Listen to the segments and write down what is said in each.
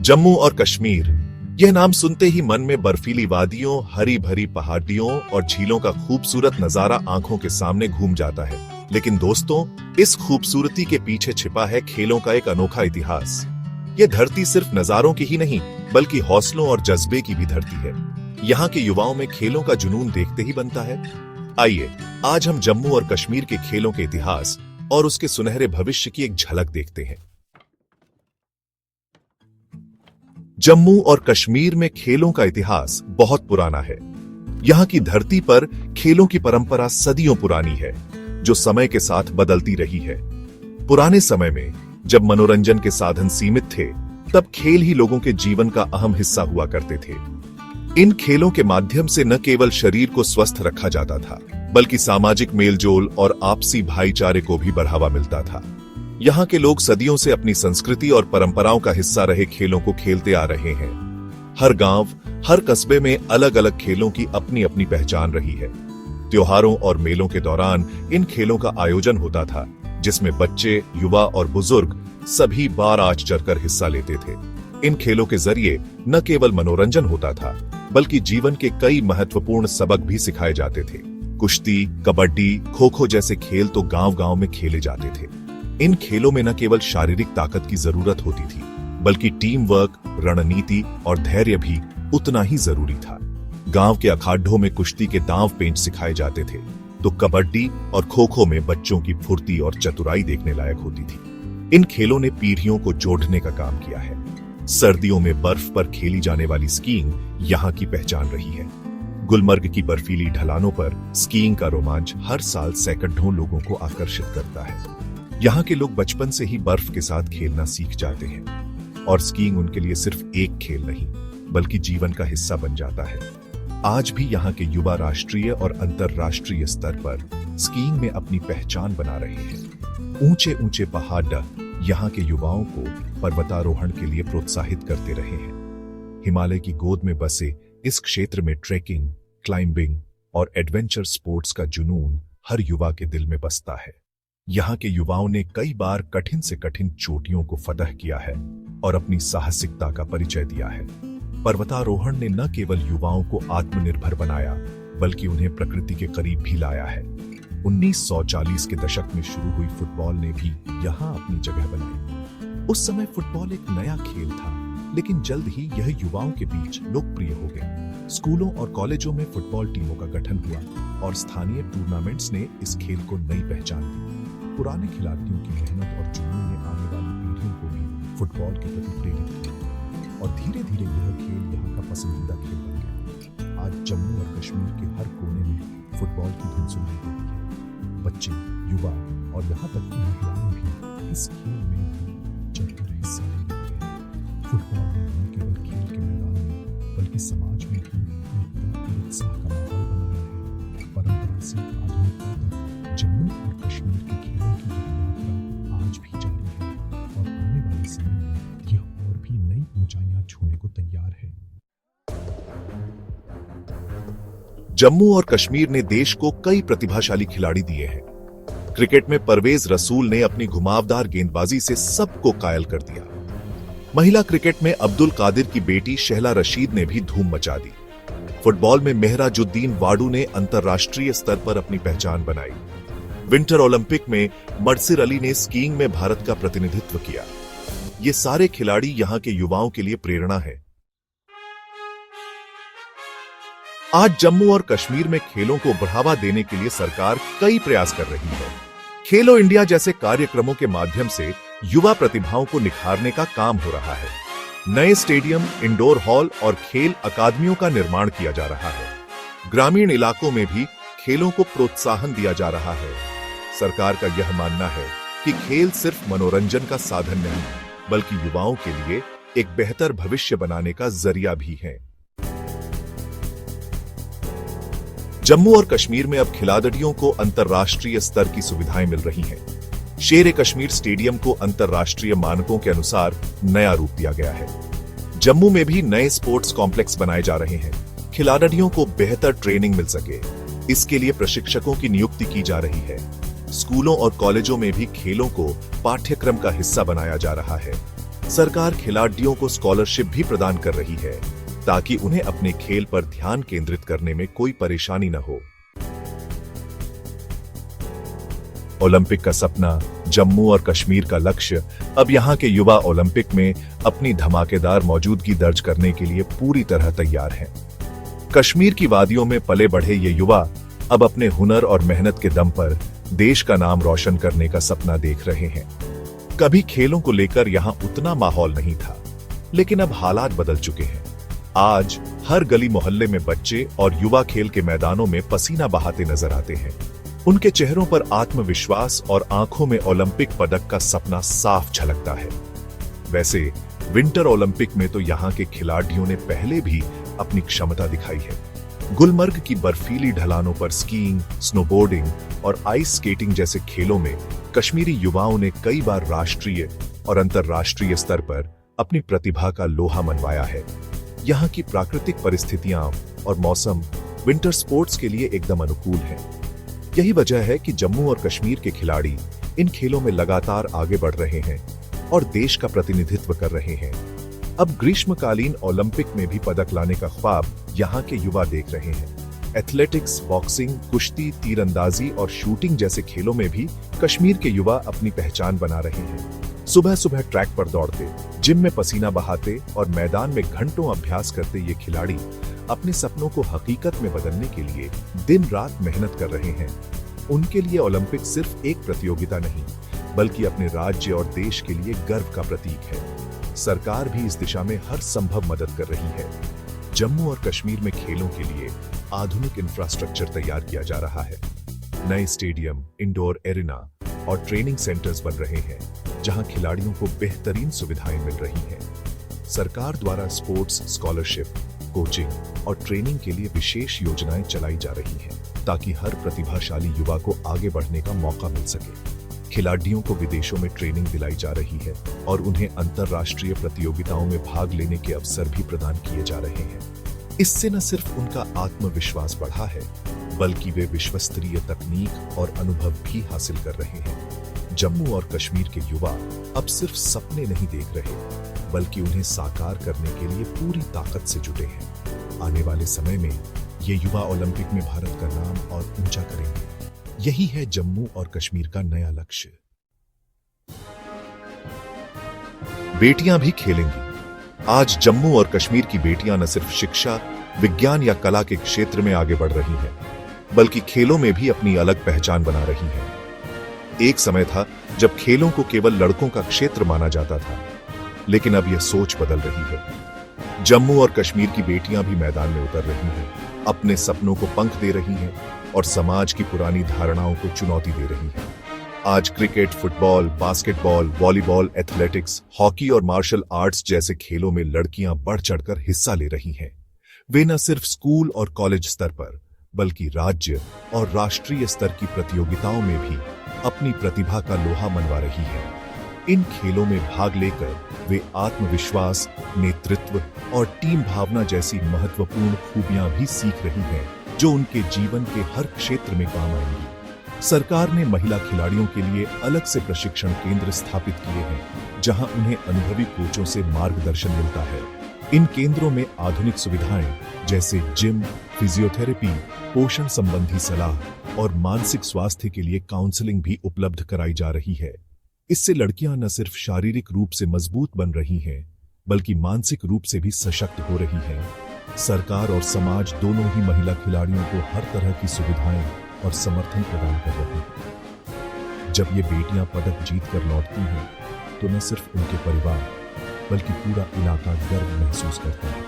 जम्मू और कश्मीर, यह नाम सुनते ही मन में बर्फीली वादियों, हरी भरी पहाड़ियों और झीलों का खूबसूरत नजारा आंखों के सामने घूम जाता है। लेकिन दोस्तों, इस खूबसूरती के पीछे छिपा है खेलों का एक अनोखा इतिहास। यह धरती सिर्फ नजारों की ही नहीं, बल्कि हौसलों और जज्बे की भी धरती है। यहाँ के युवाओं में खेलों का जुनून देखते ही बनता है। आइए, आज हम जम्मू और कश्मीर के खेलों के इतिहास और उसके सुनहरे भविष्य की एक झलक देखते हैं। जम्मू और कश्मीर में खेलों का इतिहास बहुत पुराना है। यहाँ की धरती पर खेलों की परंपरा सदियों पुरानी है, जो समय के साथ बदलती रही है। पुराने समय में जब मनोरंजन के साधन सीमित थे, तब खेल ही लोगों के जीवन का अहम हिस्सा हुआ करते थे। इन खेलों के माध्यम से न केवल शरीर को स्वस्थ रखा जाता था, बल्कि सामाजिक मेलजोल और आपसी भाईचारे को भी बढ़ावा मिलता था। यहाँ के लोग सदियों से अपनी संस्कृति और परंपराओं का हिस्सा रहे खेलों को खेलते आ रहे हैं। हर गांव, हर कस्बे में अलग अलग खेलों की अपनी अपनी पहचान रही है। त्योहारों और मेलों के दौरान इन खेलों का आयोजन होता था, जिसमें बच्चे, युवा और बुजुर्ग सभी बार आज चढ़कर हिस्सा लेते थे। इन खेलों के जरिए न केवल मनोरंजन होता था, बल्कि जीवन के कई महत्वपूर्ण सबक भी सिखाए जाते थे। कुश्ती, कबड्डी, खो-खो जैसे खेल तो गांव-गांव में खेले जाते थे। इन खेलों में न केवल शारीरिक ताकत की जरूरत होती थी, बल्कि टीम वर्क, रणनीति और धैर्य भी उतना ही जरूरी था। गांव के अखाड़ों में कुश्ती के दांव पेंच सिखाए जाते थे, तो कबड्डी और खो-खो में बच्चों की फुर्ती और चतुराई देखने लायक होती थी। इन खेलों ने पीढ़ियों को जोड़ने का काम किया है। सर्दियों में बर्फ पर खेली जाने वाली स्कीइंग यहाँ की पहचान रही है। गुलमर्ग की बर्फीली ढलानों पर स्कीइंग का रोमांच हर साल सैकड़ों लोगों को आकर्षित करता है। यहाँ के लोग बचपन से ही बर्फ के साथ खेलना सीख जाते हैं, और स्कीइंग उनके लिए सिर्फ एक खेल नहीं, बल्कि जीवन का हिस्सा बन जाता है। आज भी यहाँ के युवा राष्ट्रीय और अंतर्राष्ट्रीय स्तर पर स्कीइंग में अपनी पहचान बना रहे हैं। ऊंचे ऊंचे पहाड़ यहाँ के युवाओं को पर्वतारोहण के लिए प्रोत्साहित करते रहे हैं। हिमालय की गोद में बसे इस क्षेत्र में ट्रेकिंग, क्लाइंबिंग और एडवेंचर स्पोर्ट्स का जुनून हर युवा के दिल में बसता है। यहाँ के युवाओं ने कई बार कठिन से कठिन चोटियों को फतह किया है और अपनी साहसिकता का परिचय दिया है। पर्वतारोहण ने न केवल युवाओं को आत्मनिर्भर बनाया, बल्कि उन्हें प्रकृति के करीब भी लाया है। 1940 के दशक में शुरू हुई फुटबॉल ने भी यहाँ अपनी जगह बनाई। उस समय फुटबॉल एक नया खेल था, लेकिन जल्द ही यह युवाओं के बीच लोकप्रिय हो गया। स्कूलों और कॉलेजों में फुटबॉल टीमों का गठन हुआ और स्थानीय टूर्नामेंट्स ने इस खेल को नई पहचान दी। पुराने खिलाड़ियों की मेहनत और जुनून ने आने वाली पीढ़ियों को भी फुटबॉल के प्रति प्रेरित किया, और धीरे धीरे यह खेल यहाँ का पसंदीदा खेल बन गया। आज जम्मू और कश्मीर के हर कोने में फुटबॉल की धुन सुनाई देती है। बच्चे, युवा और यहाँ तक कि महिलाएं भी इस खेल में भी चढ़कर हिस्सा ले रही हैं। फुटबॉल ने न केवल खेल के मैदान में, बल्कि समाज में भी एकता और उत्साह का माहौल बनाया है। परंपरा से आधुनिकता तक जम्मू और कश्मीर के खेलों की यह यात्रा आज भी जारी है, और आने वाले समय में यह और भी नई ऊंचाइयां छूने को तैयार है। जम्मू और कश्मीर ने देश को कई प्रतिभाशाली खिलाड़ी दिए हैं। क्रिकेट में परवेज रसूल ने अपनी घुमावदार गेंदबाजी से सबको कायल कर दिया। महिला क्रिकेट में अब्दुल कादिर की बेटी शहला रशीद ने भी धूम मचा दी। फुटबॉल में मेहराजुद्दीन वाडू ने अंतर्राष्ट्रीय स्तर पर अपनी पहचान बनाई। विंटर ओलंपिक में मर्सिर अली ने स्कीइंग में भारत का प्रतिनिधित्व किया। ये सारे खिलाड़ी यहाँ के युवाओं के लिए प्रेरणा है। आज जम्मू और कश्मीर में खेलों को बढ़ावा देने के लिए सरकार कई प्रयास कर रही है। खेलो इंडिया जैसे कार्यक्रमों के माध्यम से युवा प्रतिभाओं को निखारने का काम हो रहा है। नए स्टेडियम, इंडोर हॉल और खेल अकादमियों का निर्माण किया जा रहा है। ग्रामीण इलाकों में भी खेलों को प्रोत्साहन दिया जा रहा है। सरकार का यह मानना है कि खेल सिर्फ मनोरंजन का साधन नहीं, बल्कि युवाओं के लिए एक बेहतर भविष्य बनाने का जरिया भी है। जम्मू और कश्मीर में अब खिलाड़ियों को अंतर्राष्ट्रीय स्तर की सुविधाएं मिल रही हैं। शेर ए कश्मीर स्टेडियम को अंतर्राष्ट्रीय मानकों के अनुसार नया रूप दिया गया है। जम्मू में भी नए स्पोर्ट्स कॉम्प्लेक्स बनाए जा रहे हैं। खिलाड़ियों को बेहतर ट्रेनिंग मिल सके, इसके लिए प्रशिक्षकों की नियुक्ति की जा रही है। स्कूलों और कॉलेजों में भी खेलों को पाठ्यक्रम का हिस्सा बनाया जा रहा है। सरकार खिलाड़ियों को स्कॉलरशिप भी प्रदान कर रही है ताकि उन्हें अपने खेल पर ध्यान केंद्रित करने में कोई परेशानी न हो। ओलंपिक का सपना, जम्मू और कश्मीर का लक्ष्य, अब यहां के युवा ओलंपिक में अपनी धमाकेदार मौजूदगी दर्ज करने के लिए पूरी तरह तैयार हैं। कश्मीर की वादियों में पले बढ़े ये युवा अब अपने हुनर और मेहनत के दम पर देश का नाम रोशन करने का सपना देख रहे हैं। कभी खेलों को लेकर यहां उतना माहौल नहीं था, लेकिन अब हालात बदल चुके हैं। आज हर गली मोहल्ले में बच्चे और युवा खेल के मैदानों में पसीना बहाते नजर आते हैं। उनके चेहरों पर आत्मविश्वास और आंखों में ओलंपिक पदक का सपना साफ झलकता है। वैसे विंटर ओलंपिक में तो यहाँ के खिलाड़ियों ने पहले भी अपनी क्षमता दिखाई है। गुलमर्ग की बर्फीली ढलानों पर स्कीइंग, स्नोबोर्डिंग और आइस स्केटिंग जैसे खेलों में कश्मीरी युवाओं ने कई बार राष्ट्रीय और अंतर्राष्ट्रीय स्तर पर अपनी प्रतिभा का लोहा मनवाया है। यहाँ की प्राकृतिक परिस्थितियां और मौसम विंटर स्पोर्ट्स के लिए एकदम अनुकूल है। यही वजह है कि जम्मू और कश्मीर के खिलाड़ी इन खेलों में लगातार आगे बढ़ रहे हैं और देश का प्रतिनिधित्व कर रहे हैं। अब ग्रीष्मकालीन ओलंपिक में भी पदक लाने का ख्वाब यहाँ के युवा देख रहे हैं। एथलेटिक्स, बॉक्सिंग, कुश्ती, तीरंदाजी और शूटिंग जैसे खेलों में भी कश्मीर के युवा अपनी पहचान बना रहे हैं। सुबह सुबह ट्रैक पर दौड़ते, जिम में पसीना बहाते और मैदान में घंटों अभ्यास करते ये खिलाड़ी अपने सपनों को हकीकत में बदलने के लिए दिन रात मेहनत कर रहे हैं। उनके लिए ओलंपिक सिर्फ एक प्रतियोगिता नहीं, बल्कि अपने राज्य और देश के लिए गर्व का प्रतीक है। सरकार भी इस दिशा में हर संभव मदद कर रही है। जम्मू और कश्मीर में खेलों के लिए आधुनिक इंफ्रास्ट्रक्चर तैयार किया जा रहा है। नए स्टेडियम, इंडोर एरिना और ट्रेनिंग सेंटर्स बन रहे हैं, जहां खिलाड़ियों को बेहतरीन सुविधाएं मिल रही हैं। सरकार द्वारा स्पोर्ट्स स्कॉलरशिप, कोचिंग और ट्रेनिंग के लिए विशेष योजनाएं चलाई जा रही हैं, ताकि हर प्रतिभाशाली युवा को आगे बढ़ने का मौका मिल सके। खिलाड़ियों को विदेशों में ट्रेनिंग दिलाई जा रही है और उन्हें अंतर्राष्ट्रीय प्रतियोगिताओं में भाग लेने के अवसर भी प्रदान किए जा रहे हैं। इससे न सिर्फ उनका आत्मविश्वास बढ़ा है, बल्कि वे विश्वस्तरीय तकनीक और अनुभव भी हासिल कर रहे हैं। जम्मू और कश्मीर के युवा अब सिर्फ सपने नहीं देख रहे, बल्कि उन्हें साकार करने के लिए पूरी ताकत से जुटे हैं। आने वाले समय में ये युवा ओलंपिक में भारत का नाम और ऊंचा करेंगे। यही है जम्मू और कश्मीर का नया लक्ष्य। बेटियां भी खेलेंगी। आज जम्मू और कश्मीर की बेटियां न सिर्फ शिक्षा, विज्ञान या कला के क्षेत्र में आगे बढ़ रही हैं, बल्कि खेलों में भी अपनी अलग पहचान बना रही हैं। एक समय था जब खेलों को केवल लड़कों का क्षेत्र माना जाता था, लेकिन अब यह सोच बदल रही है। जम्मू और कश्मीर की बेटियां भी मैदान में उतर रही हैं, अपने सपनों को पंख दे रही हैं और समाज की पुरानी धारणाओं को चुनौती दे रही हैं। आज cricket, football, basketball, volleyball, athletics, hockey और मार्शल आर्ट्स जैसे खेलों में लड़कियां बढ़ चढ़कर हिस्सा ले रही हैं। वे न सिर्फ स्कूल और कॉलेज स्तर पर, बल्कि राज्य और राष्ट्रीय स्तर की प्रतियोगिताओं में भी अपनी प्रतिभा का लोहा मनवा रही हैं। इन खेलों में भाग लेकर वे आत्मविश्वास, नेतृत्व और टीम भावना जैसी महत्वपूर्ण खूबियां भी सीख रही हैं, जो उनके जीवन के हर क्षेत्र में काम आएंगी। सरकार ने महिला खिलाड़ियों के लिए अलग से प्रशिक्षण केंद्र स्थापित किए हैं, जहां उन्हें अनुभवी कोचों से मार्गदर्शन मिलता है। इन केंद्रों में आधुनिक सुविधाएं जैसे जिम, फिजियोथेरेपी, पोषण संबंधी सलाह और मानसिक स्वास्थ्य के लिए काउंसलिंग भी उपलब्ध कराई जा रही है। इससे लड़कियां न सिर्फ शारीरिक रूप से मजबूत बन रही हैं, बल्कि मानसिक रूप से भी सशक्त हो रही हैं। सरकार और समाज दोनों ही महिला खिलाड़ियों को हर तरह की सुविधाएं और समर्थन प्रदान कर रहे हैं। जब ये बेटियां पदक जीत कर लौटती हैं, तो न सिर्फ उनके परिवार, बल्कि पूरा इलाका गर्व महसूस करता है।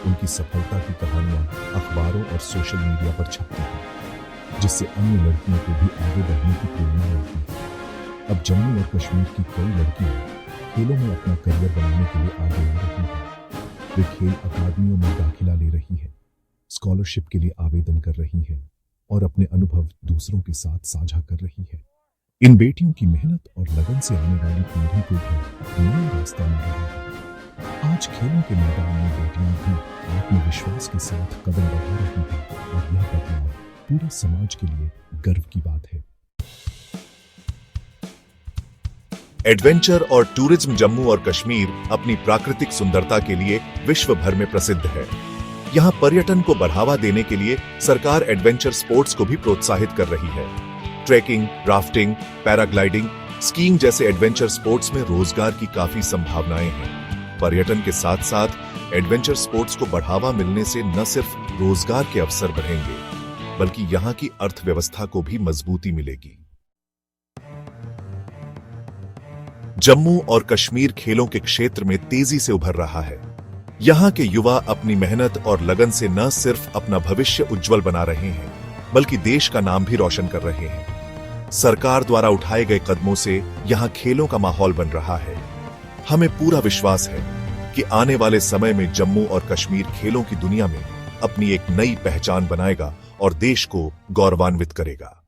उनकी सफलता की कहानियां अखबारों और सोशल मीडिया पर छपती हैं, जिससे अन्य लड़कियों को भी आगे बढ़ने की प्रेरणा मिलती है। अब जम्मू और कश्मीर की कई लड़कियां खेलों में अपना करियर बनाने के लिए आगे आ रही हैं। वे खेल अकादमियों में दाखिला ले रही हैं, स्कॉलरशिप के लिए आवेदन कर रही हैं और अपने अनुभव दूसरों के साथ साझा कर रही है। इन बेटियों की मेहनत और लगन से आने वाली पीढ़ी को भी नया रास्ता मिल रहा है। आज खेलों के मैदान में बेटियां भी आत्मविश्वास के साथ कदम बढ़ा रही हैं और यह बदलाव पूरे समाज के लिए गर्व की बात है। एडवेंचर और टूरिज्म जम्मू और कश्मीर अपनी प्राकृतिक सुंदरता के लिए विश्व भर में प्रसिद्ध है। यहाँ पर्यटन को बढ़ावा देने के लिए सरकार एडवेंचर स्पोर्ट्स को भी प्रोत्साहित कर रही है। ट्रैकिंग, राफ्टिंग, पैराग्लाइडिंग, स्कीइंग जैसे एडवेंचर स्पोर्ट्स में रोजगार की काफी संभावनाएं हैं। पर्यटन के साथ साथ एडवेंचर स्पोर्ट्स को बढ़ावा मिलने से न सिर्फ रोजगार के अवसर बढ़ेंगे, बल्कि यहाँ की अर्थव्यवस्था को भी मजबूती मिलेगी। जम्मू और कश्मीर खेलों के क्षेत्र में तेजी से उभर रहा है। यहाँ के युवा अपनी मेहनत और लगन से न सिर्फ अपना भविष्य उज्जवल बना रहे हैं, बल्कि देश का नाम भी रोशन कर रहे हैं। सरकार द्वारा उठाए गए कदमों से यहाँ खेलों का माहौल बन रहा है। हमें पूरा विश्वास है कि आने वाले समय में जम्मू और कश्मीर खेलों की दुनिया में अपनी एक नई पहचान बनाएगा और देश को गौरवान्वित करेगा।